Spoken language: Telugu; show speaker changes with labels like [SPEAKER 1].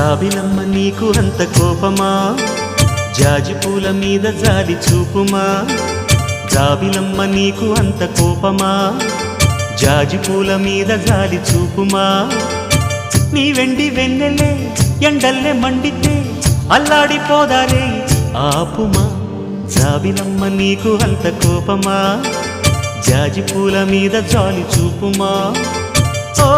[SPEAKER 1] జాబిలమ్మ నీకు అంత కోపమా జాజి పూల మీద జాలి చూపుమా జాబిలమ్మ నీకు అంత కోపమా జాజి పూల మీద జాలి చూపుమా నీ వెండి వెన్నెలే ఎండల్లే మండితే అల్లాడిపోదారే ఆపుమా జాబిలమ్మ నీకు అంత కోపమా జాజి పూల మీద జాలి చూపుమా ఓ